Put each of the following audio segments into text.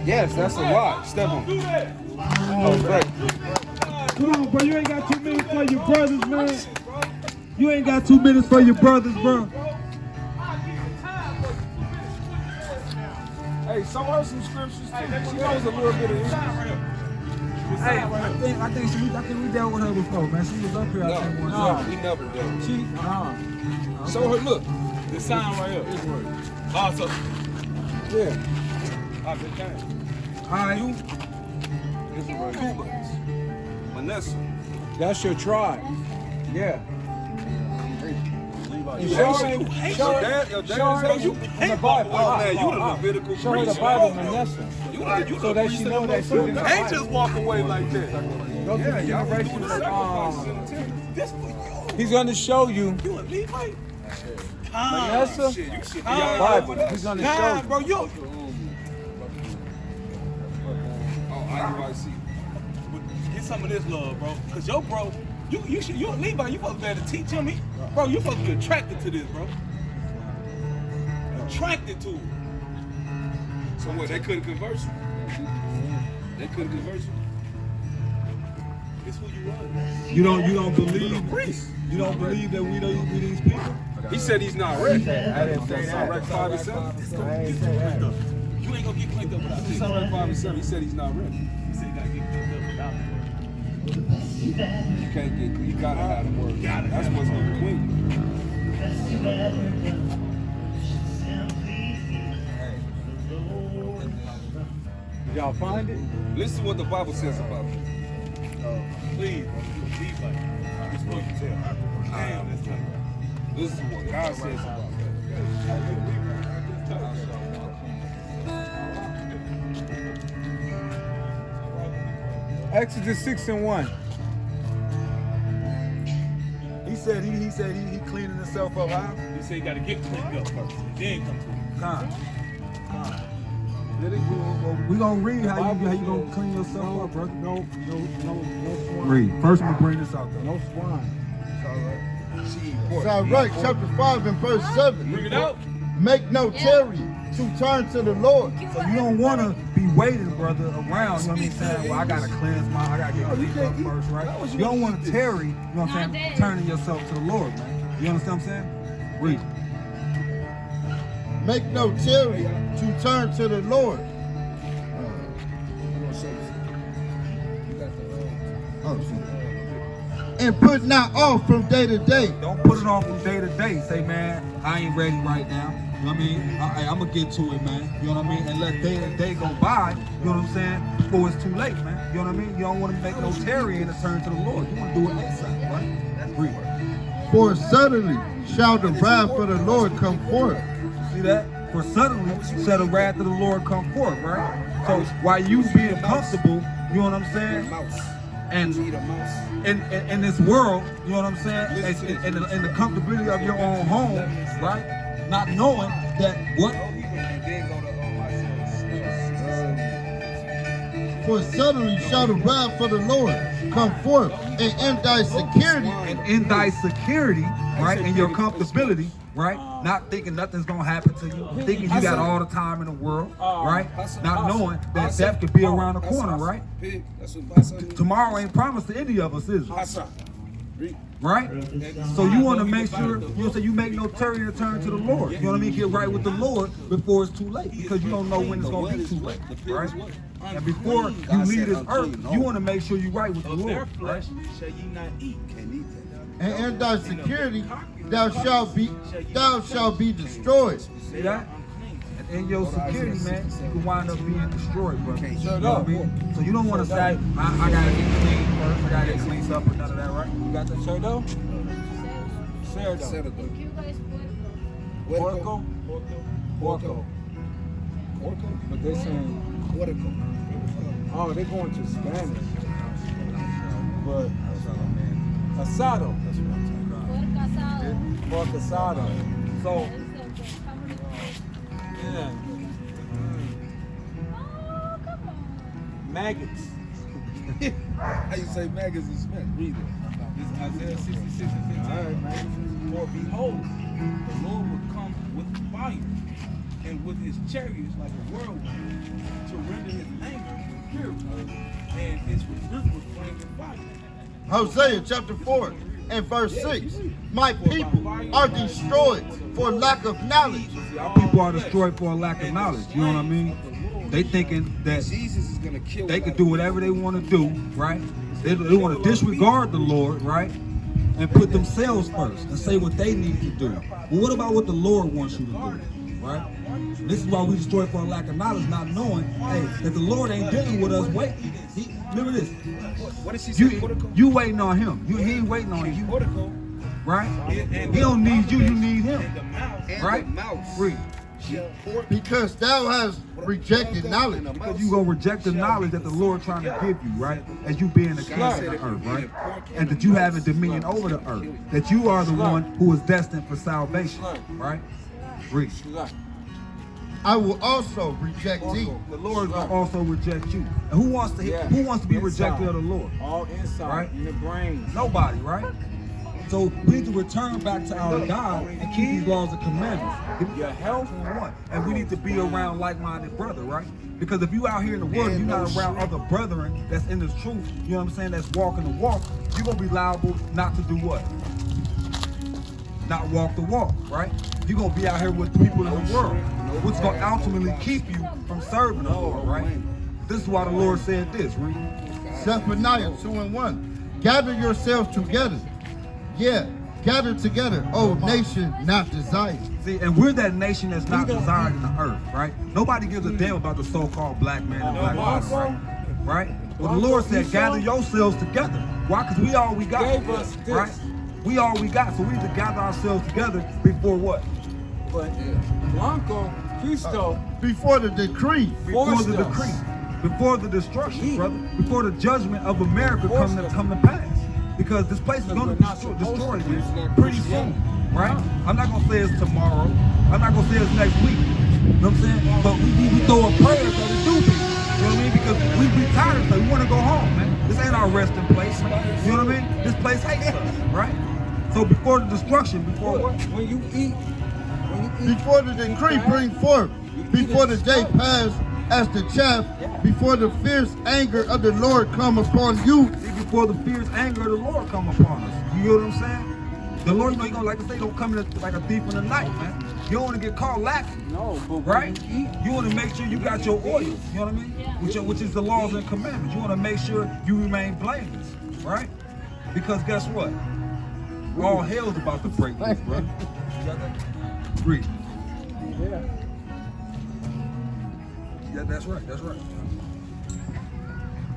Yes, that's a lie. Step on. Oh, great. Come on, bro. You ain't got 2 minutes for your brothers, man. You ain't got 2 minutes for your brothers, bro. Hey, show her some scriptures too. She knows a little bit of English. Hey, I think we dealt with her before, man. She was up here. No, we never dealt. Show her, look. The sign right here. Also. Yeah. All right. Cubans. Manessa. That's your tribe. Yeah. Your dad is in the Bible. Oh man, you the Levitical priest. Show her the Bible, Manessa. So that she know that she didn't. Ain't just walk away like that. Go to the generation he's going to show you. You a Levite? Manessa, Bible. He's going to show you. Bro, you. IUIC. Get some of this love, bro. Cause yo, bro, you a Levite. You supposed to be able to teach him. Bro, you supposed to be attracted to this, bro. Attracted to it. So what? They couldn't converse you. They couldn't converse you. It's who you are. You don't believe. You don't believe that we these people. He said he's not ready. I didn't say that. Rec 5 and 7. I ain't say that. You ain't gonna get cleaned up without this. Rec 5 and 7. He said he's not ready. He said you gotta get cleaned up without it. You can't get. You gotta have the word. That's what's gonna clean you. Y'all find it? Listen to what the Bible says about it. Please, bro. You a Levite. It's what you tell. Damn, that's like. This is what God says about Exodus 6:1. He said he cleaning himself up. How? He said you gotta get cleaned up first, and then come to him. Con. We gonna read how you gonna clean yourself up, bro. No swine. Read. First, I'm gonna bring this out though. No swine. It's all right. Chapter 5 and verse 7. Bring it out. Make no tarry to turn to the Lord. So you don't want to be waiting, brother, around. You know what I mean? Saying, well, I gotta get cleaned up first, right? You don't want to tarry. You know what I'm saying? Turning yourself to the Lord, man. You understand what I'm saying? Read. Make no tarry to turn to the Lord. And put not off from day to day. Don't put it off from day to day. Say, man, I ain't ready right now. You know what I mean? I'm going to get to it, man. You know what I mean? And let day to day go by, you know what I'm saying, before it's too late, man. You know what I mean? You don't want to make no tarrying to turn to the Lord. You want to do it ASAP, right? That's real. For suddenly shall the wrath of the Lord come forth. See that? For suddenly shall the wrath of the Lord come forth, right? So while you being comfortable, you know what I'm saying? And in this world, you know what I'm saying? In the comfortability of your own home, right? Not knowing that what? For suddenly shall the wrath of the Lord come forth, and in thy security. And in thy security, right? In your comfortability, right? Not thinking nothing's gonna happen to you, thinking you got all the time in the world, right? Not knowing that death could be around the corner, right? Tomorrow ain't promised to any of us, is it? Right? So you want to make sure, you make no tarry to turn to the Lord. You know what I mean? Get right with the Lord before it's too late, because you don't know when it's going to be too late, right? And before you leave this earth, you want to make sure you're right with the Lord, right? Shall ye not eat? And in thy security thou shalt be destroyed. See that? And in your security, man, you can wind up being destroyed, brother. You know what I mean? So you don't want to say, I gotta get clean first, I gotta get cleaned up or none of that, right? You got that cerdo? Cerdo. Porco? Porco. But they're saying oh, they're going to Spanish. But asado. Pork asado. So yeah. Maggots. How you say maggots in Spanish? Read it. This is Isaiah 66 and 15. All right, man. For behold, the Lord will come with fire and with his chariots like a whirlwind to render his Hosea chapter 4 and verse 6. My people are destroyed for lack of knowledge. See, our people are destroyed for a lack of knowledge. You know what I mean? They thinking that Jesus is gonna kill. they can do whatever they want to do, right? They want to disregard the Lord, right? And put themselves first and say what they need to do. Well, what about what the Lord wants you to do, right? This is why we destroy for a lack of knowledge, not knowing, hey, that the Lord ain't dealing with us waiting. Remember this. What did she say? You waiting on him. He ain't waiting on you, right? He don't need you. You need him, right? Read. Because thou hast rejected knowledge. Because you gonna reject the knowledge that the Lord trying to give you, right? As you being the king of the earth, right? And that you have a dominion over the earth. That you are the one who is destined for salvation, right? Read. I will also reject thee. The Lord will also reject you. And who wants to be rejected of the Lord? All inside, right? in the brain. Nobody, right? So we need to return back to our God and keep these laws and commandments. Your health and what? And we need to be around like-minded brother, right? Because if you out here in the world and you're not around other brethren that's in this truth, you know what I'm saying, that's walking the walk, you're going to be liable not to do what? Not walk the walk, right? You're going to be out here with the people in the world, which is going to ultimately keep you from serving the Lord, right? This is why the Lord said this, read. Zephaniah 2:1. Gather yourselves together. Yeah, gather together, O nation not desired. See, and we're that nation that's not desired in the earth, right? Nobody gives a damn about the so-called black man and black woman, right? Well, the Lord said, gather yourselves together. Why? Because we all we got, right? We all we got, so we need to gather ourselves together before what? But Blanco, Cristo, Before the decree. Before the decree. Before the destruction, brother. Before the judgment of America come to pass. Because this place is going to be destroyed pretty soon, right? I'm not going to say it's tomorrow. I'm not going to say it's next week. You know what I'm saying? But we throw a prayer that it do be. You know what I mean? Because we tired of it. We want to go home, man. This ain't our resting place. You know what I mean? This place hates us, right? So before the destruction, before what? When you eat. Before the decree bring forth, before the day pass as the chaff, before the fierce anger of the Lord come upon you. Before the fierce anger of the Lord come upon us. You hear what I'm saying? The Lord, you know, he gonna, like I say, don't come in like a thief in the night, man. You don't want to get caught lacking. No, but right? You want to make sure you got your oil. You know what I mean? Which is the laws and commandments. You want to make sure you remain blameless, right? Because guess what? All hell's about to break loose, bro. Read. Yeah, that's right. That's right.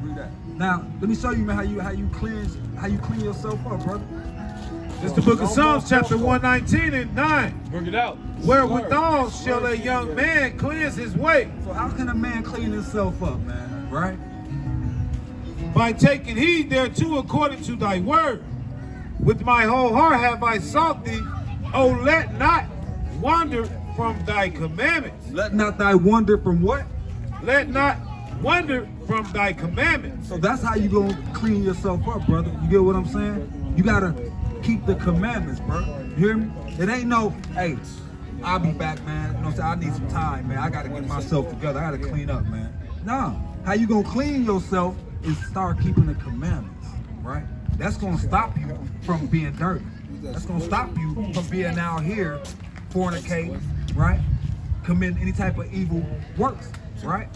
Read that. Now, let me show you, man, how you clean yourself up, brother. It's the book of Psalms, chapter 119 and 9. Bring it out. Wherewithal shall a young man cleanse his way? So how can a man clean himself up, man? Right? By taking heed thereto according to thy word. With my whole heart have I sought thee. Oh, let not wander from thy commandments. Let not thy wander from what? Let not wander from thy commandments. So that's how you gonna clean yourself up, brother. You get what I'm saying? You gotta keep the commandments, bro. You hear me? It ain't no, hey, I'll be back, man. You know what I'm saying? I need some time, man. I gotta get myself together. I gotta clean up, man. No. How you gonna clean yourself is start keeping the commandments, right? That's gonna stop you from being dirty. That's gonna stop you from being out here fornicating, right? Committing any type of evil works, right?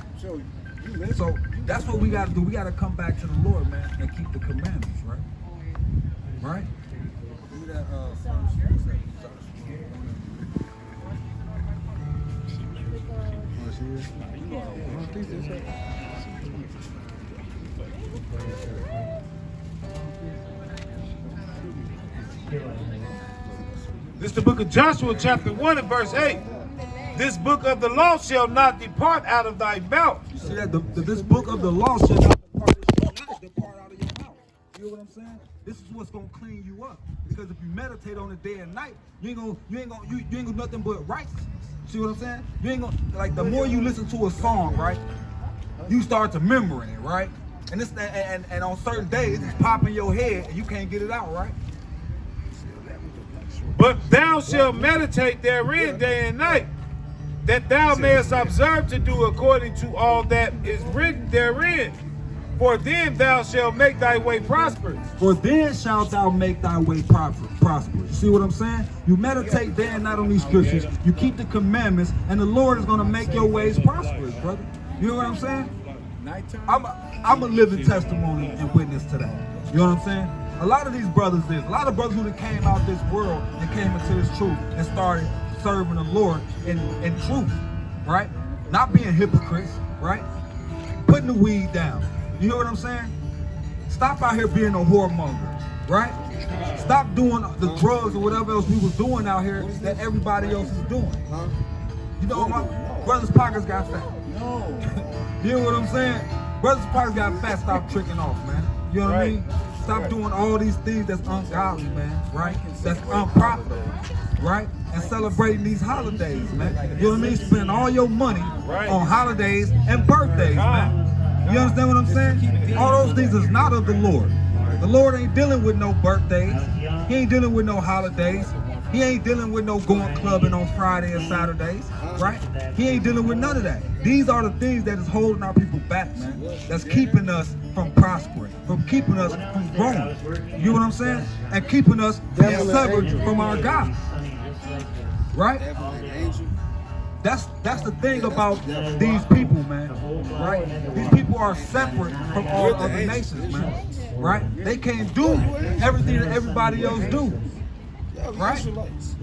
So that's what we gotta do. We gotta come back to the Lord, man, and keep the commandments, right? Right? Give me that This is the book of Joshua, chapter 1 and verse 8. This book of the law shall not depart out of thy mouth. You see that? This book of the law shall not depart out of your mouth. You know what I'm saying? This is what's gonna clean you up. Because if you meditate on it day and night, you ain't gonna nothing but righteousness. See what I'm saying? You ain't gonna, like, the more you listen to a song, right? You start to remembering it, right? And this and on certain days it's popping in your head and you can't get it out, right? But thou shalt meditate therein day and night, that thou mayest observe to do according to all that is written therein. For then thou shalt make thy way prosperous. For then shalt thou make thy way prosperous. You see what I'm saying? You meditate day and night on these scriptures. You keep the commandments, and the Lord is going to make your ways prosperous, brother. You know what I'm saying? I'm a living testimony and witness to that. You know what I'm saying? A lot of these brothers a lot of brothers who came out this world and came into this truth and started serving the Lord in truth, right? Not being hypocrites, right? Putting the weed down. You know what I'm saying? Stop out here being a whoremonger, right? Stop doing the drugs or whatever else we was doing out here that everybody else is doing. You know, my brother's pockets got fat. You know what I'm saying? Brother's pockets got fat. Stop tricking off, man. You know what I mean? Stop doing all these things that's ungodly, man, right? That's unprofitable, right? And celebrating these holidays, man. You know what I mean? Spending all your money on holidays and birthdays, man. You understand what I'm saying? All those things is not of the Lord. The Lord ain't dealing with no birthdays. He ain't dealing with no holidays. He ain't dealing with no going clubbing on Friday and Saturdays, right? He ain't dealing with none of that. These are the things that is holding our people back, man. That's keeping us from prospering, from keeping us from growing. You know what I'm saying? And keeping us being severed from our God, right? That's the thing about these people, man, right? These people are separate from all other nations, man, right? They can't do everything that everybody else do, right? Israelites.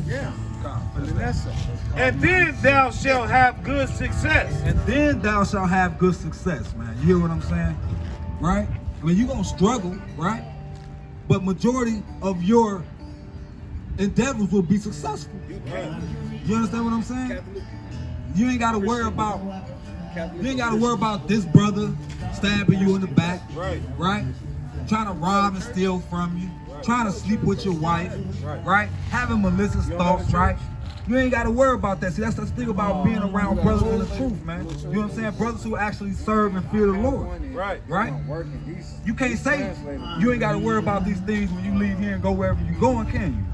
Yeah. And then thou shalt have good success. And then thou shalt have good success, man. You hear what I'm saying? Right? I mean, you're going to struggle, right? But majority of your endeavors will be successful. You understand what I'm saying? You ain't got to worry about this brother stabbing you in the back, right? Trying to rob and steal from you, trying to sleep with your wife, right? Having malicious thoughts, right? You ain't got to worry about that. See, that's the thing about being around brothers in the truth, man. You know what I'm saying? Brothers who actually serve and fear the Lord, right? You can't say you ain't got to worry about these things when you leave here and go wherever you're going, can you?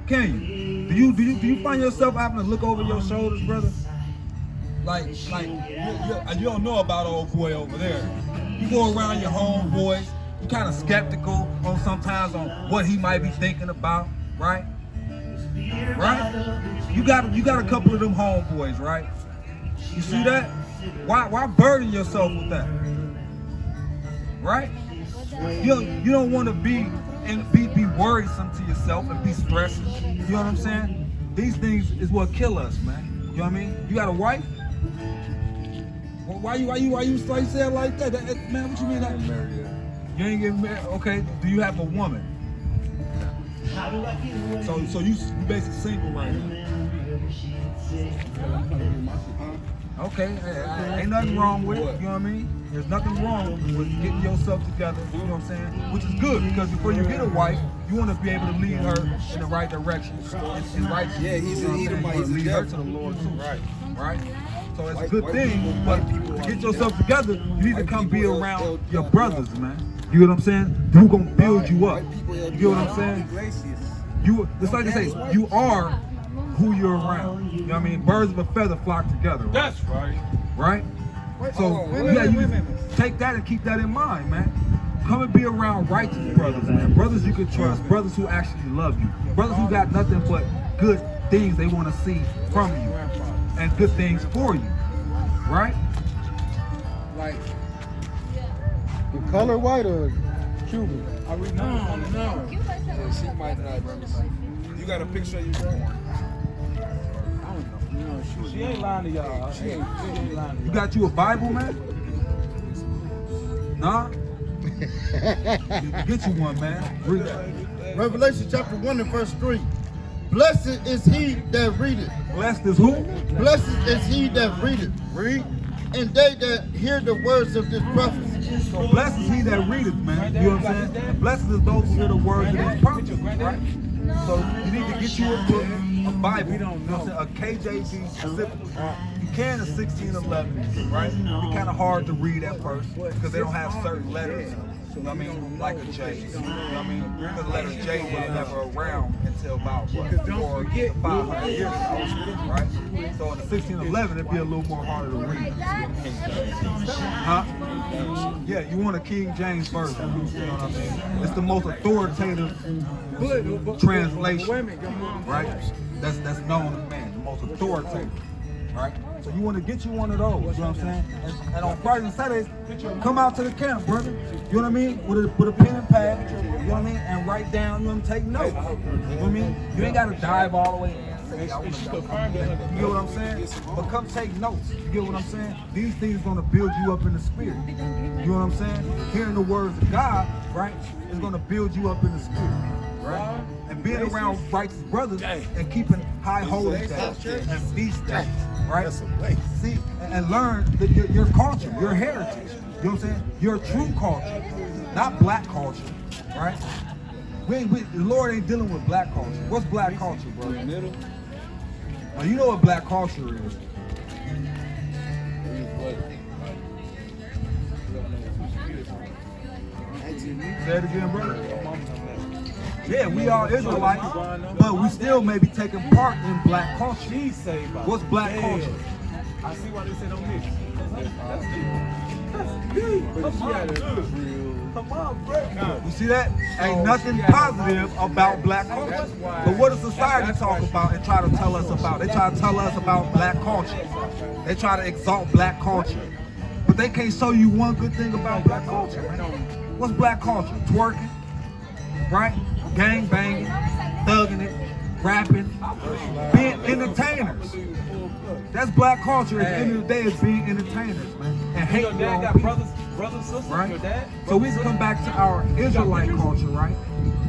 Can you? Do you find yourself having to look over your shoulders, brother? Like you don't know about old boy over there. You go around your homeboys, you kind of skeptical on sometimes on what he might be thinking about, right? Right? You got a couple of them homeboys, right? You see that? Why burden yourself with that? Right? You don't want to be worrisome to yourself and be stressed. You know what I'm saying? These things is what kill us, man. You know what I mean? You got a wife? Well, why you say it like that? Man, what you mean? That? You ain't getting married? Okay. Do you have a woman? So you basically single right now. Okay, ain't nothing wrong with it, you know what I mean? There's nothing wrong with getting yourself together, you know what I'm saying? Which is good, because before you get a wife, you want to be able to lead her in the right direction. And right, yeah, he's an Edomite, he's lead her to the Lord too, right? So it's a good thing, but to get yourself together, you need to come be around your brothers, man. You know what I'm saying? Who gonna build you up? You know what I'm saying? It's like they say, you are who you're around. You know what I mean? Birds of a feather flock together. Right? That's right. Right? So you take that and keep that in mind, man. Come and be around righteous brothers, man. Brothers you can trust. Brothers who actually love you. Brothers who got nothing but good things they want to see from you and good things for you. Right? Like, The color white or Cuban? No. yeah, she might not remember. You got a picture of your girl? She ain't lying to y'all. She ain't lying to You got you a Bible, man? Nah? Get you one, man. Read that. Revelation chapter 1 and verse 3. Blessed is he that readeth. Blessed is who? Blessed is he that readeth. Read. And they that hear the words of this prophecy. So blessed is he that readeth, man. You know what I'm saying? And blessed is those who hear the words of this prophecy, right? So you need to get you a book, a Bible, you know what I'm saying? A KJV specifically. You can a 1611, right? It's kind of hard to read at first because they don't have certain letters. You know what I mean? Like a J. You know what I mean? Because the letter J was never around until about 400 to 500 years ago, right? So So in the 1611, it'd be a little more harder to read. Huh? Yeah, you want a King James version. You know what I mean? It's the most authoritative translation, right? That's known to man, the most authoritative, right? So you want to get you one of those, you know what I'm saying? And on Fridays and Saturdays, come out to the camp, brother. You know what I mean? With a pen and pad, you know what I mean? And write down, you know what I mean? Take notes. You know what I mean? You ain't got to dive all the way in. You get what I'm saying? But come take notes. You get what I'm saying? These things are gonna build you up in the spirit. You know what I'm saying? Hearing the words of God, right, is gonna build you up in the spirit, right? And being around righteous brothers and keeping high holy days and feast days, right? See, and learn your culture, your heritage. You know what I'm saying? Your true culture, not black culture, right? The Lord ain't dealing with black culture. What's black culture, bro? Now, you know what black culture is. Say it again, brother. Yeah, we are Israelites, but we still may be taking part in black culture. What's black culture? I see why they say don't mix. That's deep. Come on, bro. You see that? Ain't nothing positive about black culture. But what does society talk about and try to tell us about? They try to tell us about black culture. They try to exalt black culture. But they can't show you one good thing about black culture. What's black culture? Twerking, right? Gang banging, thugging it, rapping, being entertainers. That's black culture. At the end of the day, is being entertainers, man. And hate your own got people. brothers, sisters, Right? your dad. So we come back to our Israelite culture, right?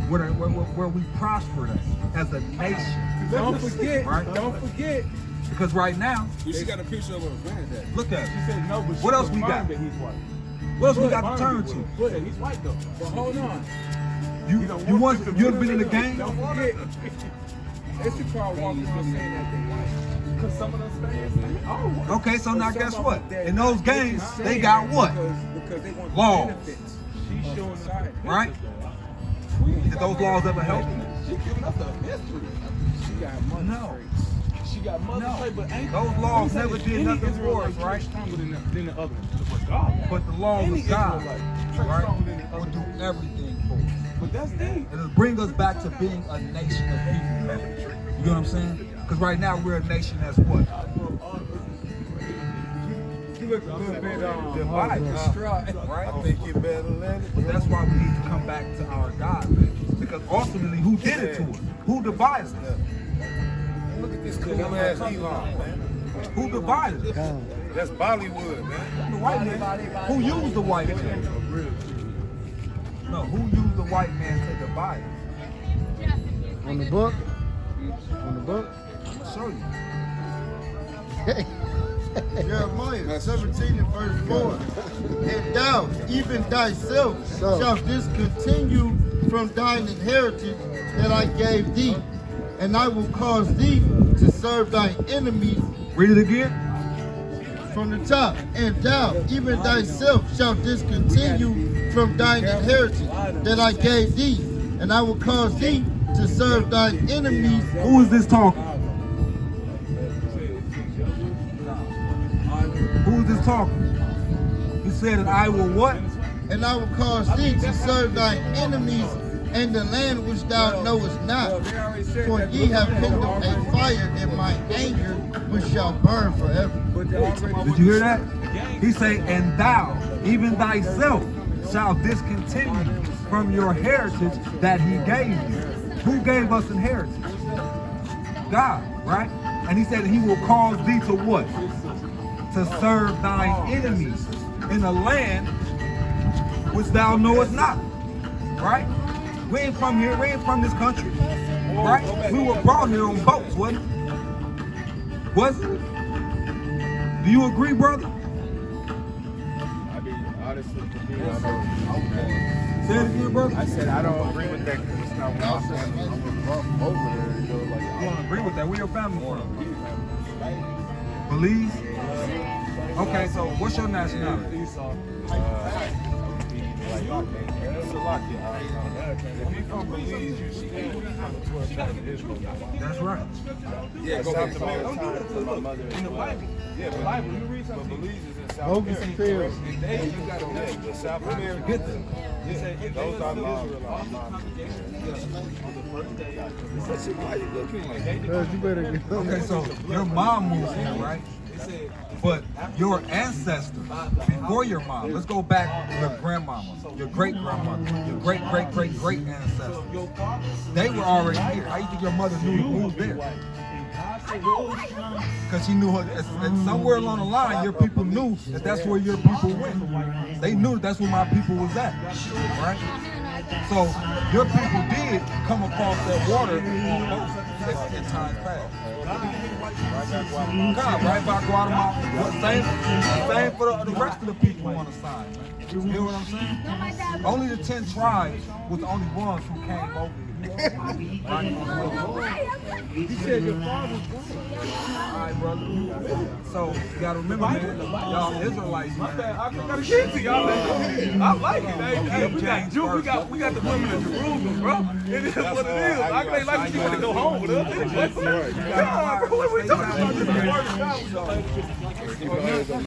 Where we prospered as a nation. Don't forget, Right? don't forget. Because right now, She got a picture of her granddad. look at She it. said no, but What else we got? That he's white. What else we got to turn to? But he's white though. But hold on. You ever been in the game? Don't forget. It's the crowd walking around saying that they white. Because some of them fans. Oh. Okay, so now guess what? In those games, they got what? Because they want Laws. benefits. She's showing side. Right? Did those laws ever help? She giving us the history. She got money. No. She got money. No. But ain't Those laws never did nothing for us, right? Stronger than the other. But God. But the laws Any of God, Israelite, right, stronger than the will other. do everything for us. But that's deep. It'll bring us back to being a nation of people, man. You know what I'm saying? Because right now we're a nation that's what? You look a little bit Divided. right? I think you better let it. But that's why we need to come back to our God, man. Because ultimately, who did it to us? Who divided us? Look at this cool ass Elon, man. Who divided us? That's Bollywood, man. The white man. Who used the white man? No, who used the white man to divide us? On the book? On the book? I'm gonna show you. Jeremiah 17 and verse 4. And thou, even thyself, shalt discontinue from thine inheritance that I gave thee, and I will cause thee to serve thine enemies. Read it again. From the top. And thou, even thyself, shalt discontinue from thine inheritance that I gave thee, and I will cause thee to serve thine enemies. Who is this talking? Who is this talking? He said that I will what? And I will cause thee to serve thine enemies in the land which thou knowest not. For ye have kindled a fire in my anger, which shall burn forever. Did you hear that? He say, and thou, even thyself, shall discontinue from your heritage that he gave you. Who gave us inheritance? God, right? And he said he will cause thee to what? To serve thine enemies in a land which thou knowest not. Right? We ain't from here, we ain't from this country. Right? We were brought here on boats, wasn't it? Was it? Do you agree, brother? I mean, honestly, to me, Say it again, brother. I said I don't agree with that because it's not what I'm saying. I was brought over there, you know, like, You don't agree with that? Where your family from? Belize? Okay, so what's your nationality? If you from Belize, you can't be from the 12 tribes of Israel. That's right. Yeah, go ahead. South America, Don't do my this. mother In the Bible. Yeah, The Bible, you read but something. Belize is in South Bogus America. fields. The South America. Get them. Those are my Israelites. Why you looking like that? Cuz you better get on Okay, that. so your mom moved here, right? But your ancestors, before your mom, let's go back to your grandmama, your great grandmother, your great great great great ancestors. They were already here. How you think your mother knew to move there? Because she knew her, and somewhere along the line, your people knew that that's where your people went. They knew that's where my people was at, right? So your people did come across that water on boats in times past. God, right by Guatemala. What, same for the rest of the people on the side, man. You hear what I'm saying? Only the 10 tribes was the only ones who came over here. He said your father was Alright, brother. So you gotta remember, man, y'all Israelites, man. I gotta get it to y'all. I like it. Hey, we got Jew, we got the women of Jerusalem, bro. It is what it is. I can't like you want to go home with us. Yeah, bro, what we talking about? This is the word of God.